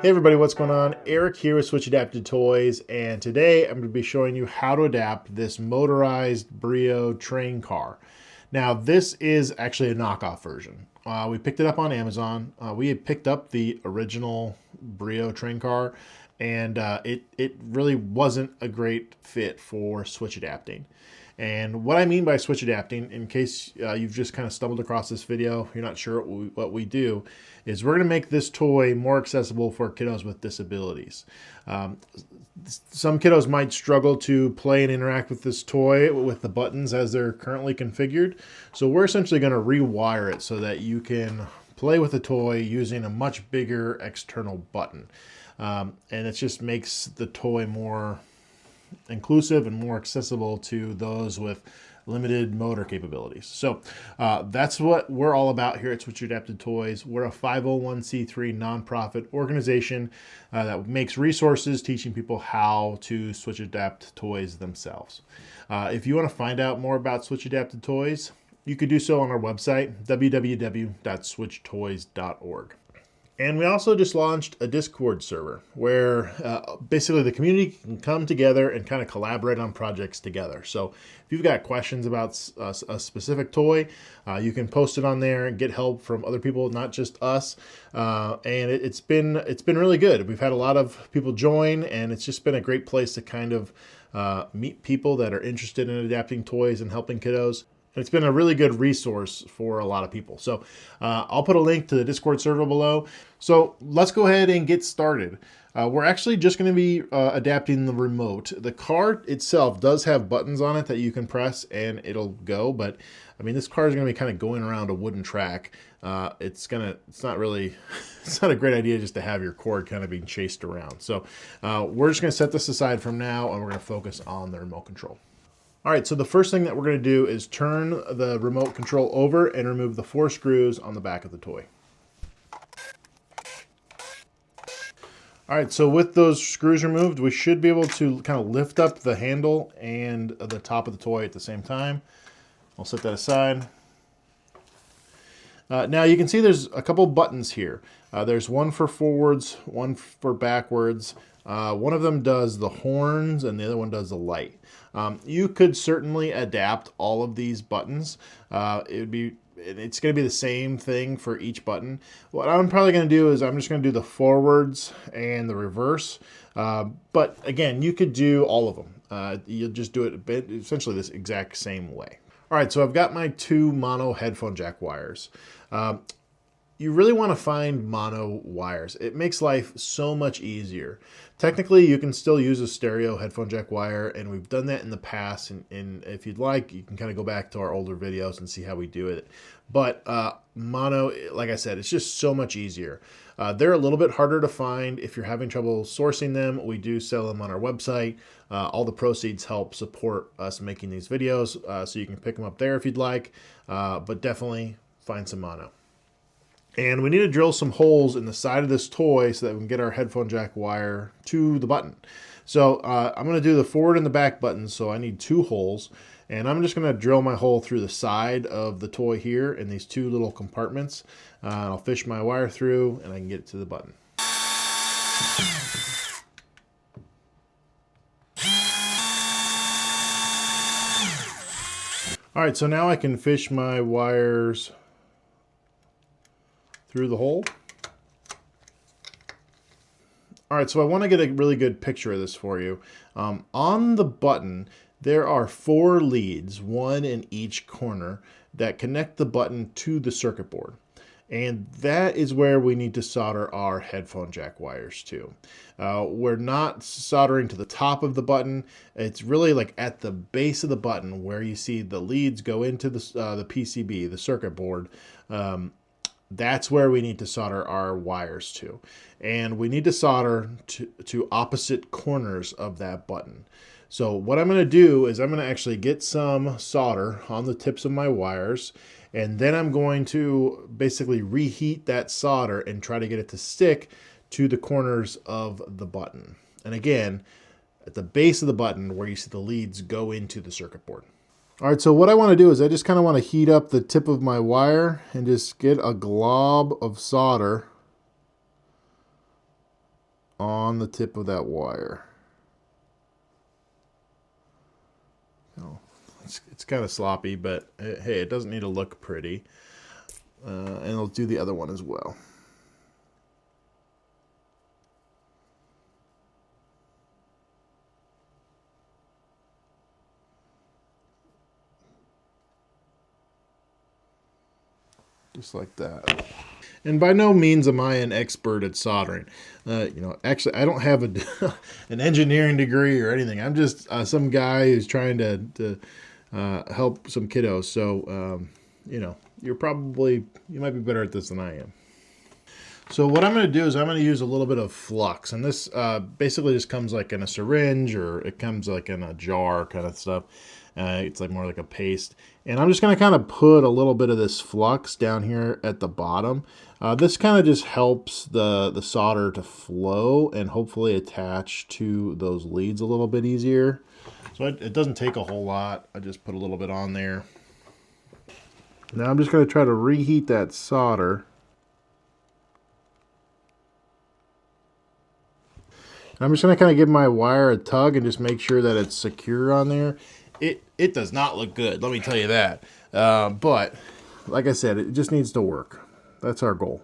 Hey everybody, what's going on? Eric here with Switch Adapted Toys, and today I'm going to be showing you how to adapt this motorized Brio train car. Now this is actually a knockoff version. We picked it up on Amazon. We had picked up the original Brio train car, and it really wasn't a great fit for Switch adapting. And what I mean by switch adapting, in case you've just kind of stumbled across this video, you're not sure what we do, is we're going to make this toy more accessible for kiddos with disabilities. Some kiddos might struggle to play and interact with this toy with the buttons as they're currently configured. So we're essentially going to rewire it so that you can play with the toy using a much bigger external button. And it just makes the toy more inclusive and more accessible to those with limited motor capabilities. So that's what we're all about here at Switch Adapted Toys. We're a 501c3 nonprofit organization that makes resources teaching people how to Switch Adapt toys themselves. If you want to find out more about Switch Adapted Toys, you could do so on our website, www.switchtoys.org. And we also just launched a Discord server where basically the community can come together and kind of collaborate on projects together. So if you've got questions about a specific toy, you can post it on there and get help from other people, not just us. And it's been really good. We've had a lot of people join, and it's just been a great place to kind of meet people that are interested in adapting toys and helping kiddos. It's been a really good resource for a lot of people. So I'll put a link to the Discord server below. So let's go ahead and get started. We're actually just going to be adapting the remote. The car itself does have buttons on it that you can press and it'll go. But I mean, this car is going to be kind of going around a wooden track. It's not a great idea just to have your cord kind of being chased around. So we're just going to set this aside from now, and we're going to focus on the remote control. All right, so the first thing that we're going to do is turn the remote control over and remove the 4 screws on the back of the toy. All right, so with those screws removed, we should be able to kind of lift up the handle and the top of the toy at the same time. I'll set that aside. Now you can see there's a couple buttons here. There's one for forwards, one for backwards. One of them does the horns and the other one does the light. You could certainly adapt all of these buttons. It's going to be the same thing for each button. What I'm probably going to do is I'm just going to do the forwards and the reverse. But again, you could do all of them. You'll just do it essentially this exact same way. All right, so I've got my 2 mono headphone jack wires. You really want to find mono wires. It makes life so much easier. Technically, you can still use a stereo headphone jack wire, and we've done that in the past. And if you'd like, you can kind of go back to our older videos and see how we do it. But mono, like I said, it's just so much easier. They're a little bit harder to find if you're having trouble sourcing them. We do sell them on our website. All the proceeds help support us making these videos, so you can pick them up there if you'd like. But definitely find some mono. And we need to drill some holes in the side of this toy so that we can get our headphone jack wire to the button. So I'm going to do the forward and the back buttons, so I need 2 holes. And I'm just going to drill my hole through the side of the toy here in these 2 little compartments. I'll fish my wire through and I can get it to the button. All right, so now I can fish my wires through the hole. All right, so I want to get a really good picture of this for you. On the button, there are 4 leads, 1 in each corner, that connect the button to the circuit board. And that is where we need to solder our headphone jack wires to. We're not soldering to the top of the button. It's really like at the base of the button where you see the leads go into the PCB, the circuit board. That's where we need to solder our wires to. And we need to solder to opposite corners of that button. So what I'm going to do is I'm going to actually get some solder on the tips of my wires, and then I'm going to basically reheat that solder and try to get it to stick to the corners of the button. And again, at the base of the button where you see the leads go into the circuit board. All right, so what I want to do is I just kind of want to heat up the tip of my wire and just get a glob of solder on the tip of that wire. It's kind of sloppy, but hey, it doesn't need to look pretty. And I'll do the other one as well. Just like that. And by no means am I an expert at soldering. Actually, I don't have an engineering degree or anything. I'm just some guy who's trying to help some kiddos. So, you might be better at this than I am. So what I'm going to do is I'm going to use a little bit of flux. And this basically just comes like in a syringe, or it comes like in a jar kind of stuff. It's like more like a paste. And I'm just going to kind of put a little bit of this flux down here at the bottom. This kind of just helps the solder to flow and hopefully attach to those leads a little bit easier. So it doesn't take a whole lot. I just put a little bit on there. Now I'm just going to try to reheat that solder. I'm just going to kind of give my wire a tug and just make sure that it's secure on there. It does not look good, let me tell you that. But like I said, it just needs to work. That's our goal.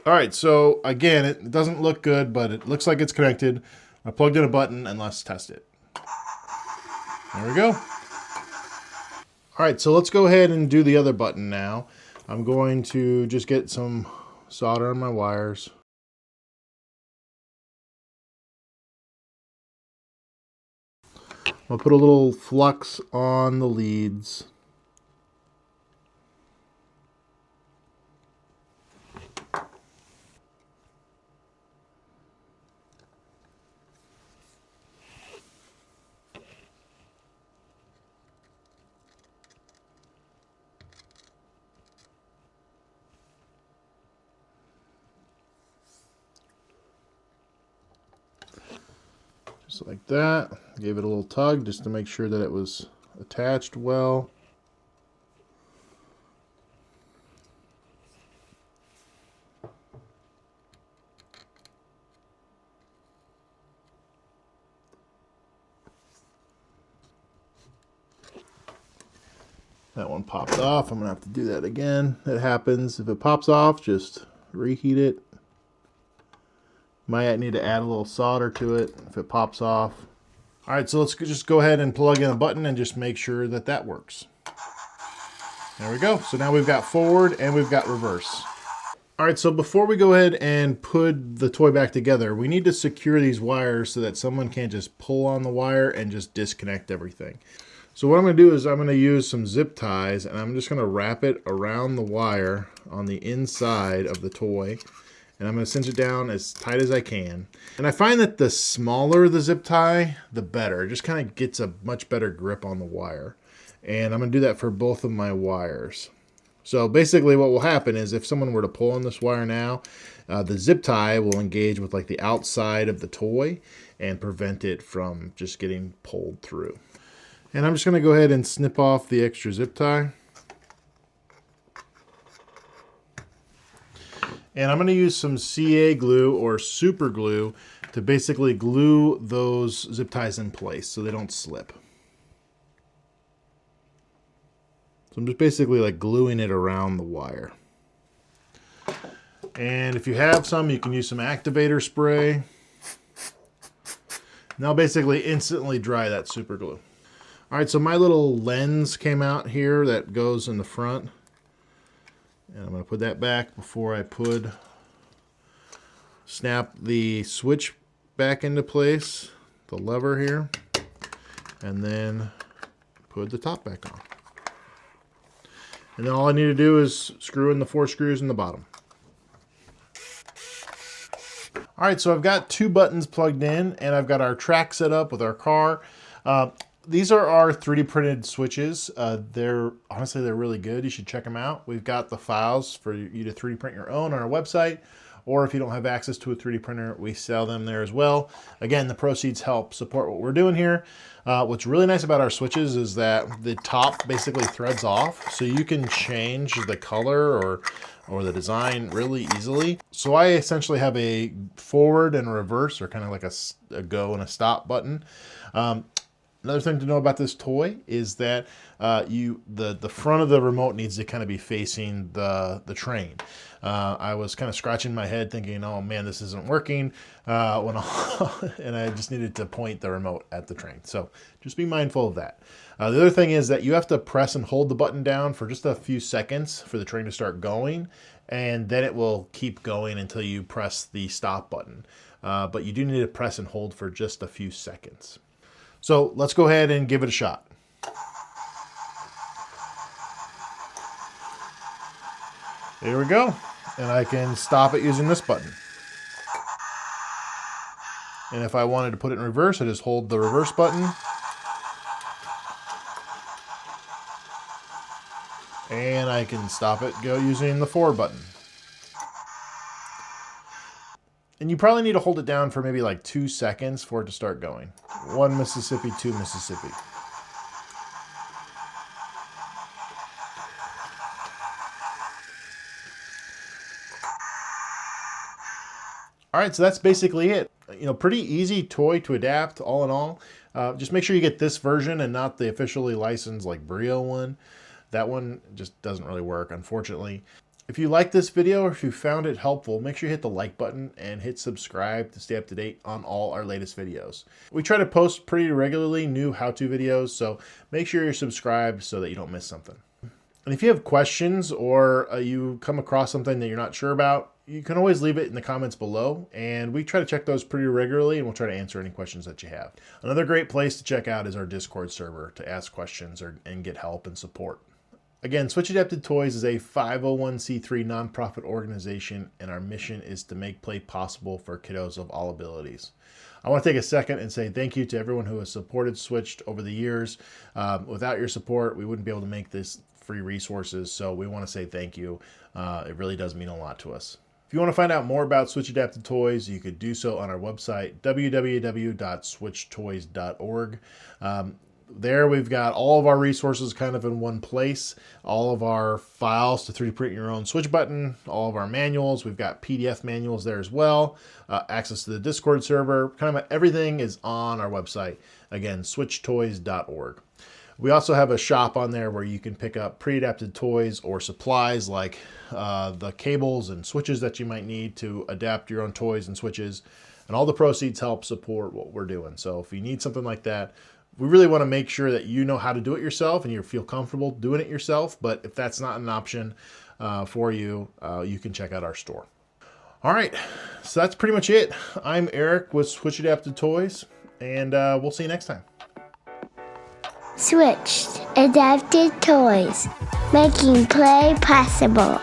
All right, so again, it doesn't look good, but it looks like it's connected. I plugged in a button, and let's test it. There we go. All right, so let's go ahead and do the other button now. I'm going to just get some solder on my wires. I'll put a little flux on the leads. Just like that. Gave it a little tug just to make sure that it was attached well. That one popped off. I'm going to have to do that again. It happens. If it pops off, just reheat it. Might need to add a little solder to it if it pops off. All right, so let's just go ahead and plug in a button and just make sure that that works. There we go. So now we've got forward and we've got reverse. All right, so before we go ahead and put the toy back together, we need to secure these wires so that someone can't just pull on the wire and just disconnect everything. So what I'm going to do is I'm going to use some zip ties, and I'm just going to wrap it around the wire on the inside of the toy. And I'm going to cinch it down as tight as I can. And I find that the smaller the zip tie, the better. It just kind of gets a much better grip on the wire. And I'm going to do that for both of my wires. So basically what will happen is if someone were to pull on this wire now, the zip tie will engage with like the outside of the toy and prevent it from just getting pulled through. And I'm just going to go ahead and snip off the extra zip tie. And I'm going to use some CA glue or super glue to basically glue those zip ties in place so they don't slip. So I'm just basically like gluing it around the wire. And if you have some, you can use some activator spray. And that'll basically instantly dry that super glue. All right, so my little lens came out here that goes in the front. And I'm going to put that back before I snap the switch back into place, the lever here, and then put the top back on. And then all I need to do is screw in the 4 screws in the bottom. All right, so I've got 2 buttons plugged in, and I've got our track set up with our car. These are our 3D printed switches. Honestly, they're really good. You should check them out. We've got the files for you to 3D print your own on our website, or if you don't have access to a 3D printer, we sell them there as well. Again, the proceeds help support what we're doing here. What's really nice about our switches is that the top basically threads off, so you can change the color or the design really easily. So I essentially have a forward and a reverse, or kind of like a go and a stop button. Another thing to know about this toy is that the front of the remote needs to kind of be facing the train. I was kind of scratching my head thinking, oh man, this isn't working, and I just needed to point the remote at the train. So just be mindful of that. The other thing is that you have to press and hold the button down for just a few seconds for the train to start going, and then it will keep going until you press the stop button. But you do need to press and hold for just a few seconds. So let's go ahead and give it a shot. There we go. And I can stop it using this button. And if I wanted to put it in reverse, I just hold the reverse button. And I can stop it using the forward button. And you probably need to hold it down for maybe like 2 seconds for it to start going. 1 Mississippi, 2 Mississippi. All right, so that's basically it. You know, pretty easy toy to adapt all in all. Just make sure you get this version and not the officially licensed like Brio one. That one just doesn't really work, unfortunately. If you like this video or if you found it helpful, make sure you hit the like button and hit subscribe to stay up to date on all our latest videos. We try to post pretty regularly new how-to videos, so make sure you're subscribed so that you don't miss something. And if you have questions or you come across something that you're not sure about, you can always leave it in the comments below, and we try to check those pretty regularly, and we'll try to answer any questions that you have. Another great place to check out is our Discord server to ask questions and get help and support. Again, Switch Adapted Toys is a 501c3 nonprofit organization, and our mission is to make play possible for kiddos of all abilities. I want to take a second and say thank you to everyone who has supported Switched over the years. Without your support, we wouldn't be able to make this free resources, so we want to say thank you. It really does mean a lot to us. If you want to find out more about Switch Adapted Toys, you could do so on our website, www.switchtoys.org. There we've got all of our resources kind of in one place, all of our files to 3D print your own Switch button, all of our manuals. We've got PDF manuals there as well, access to the Discord server, kind of everything is on our website. Again, switchtoys.org. We also have a shop on there where you can pick up pre-adapted toys or supplies like the cables and switches that you might need to adapt your own toys and switches. And all the proceeds help support what we're doing. So if you need something like that, we really want to make sure that you know how to do it yourself and you feel comfortable doing it yourself. But if that's not an option for you, you can check out our store. All right, so that's pretty much it. I'm Eric with Switch Adapted Toys, and we'll see you next time. Switched Adapted Toys, making play possible.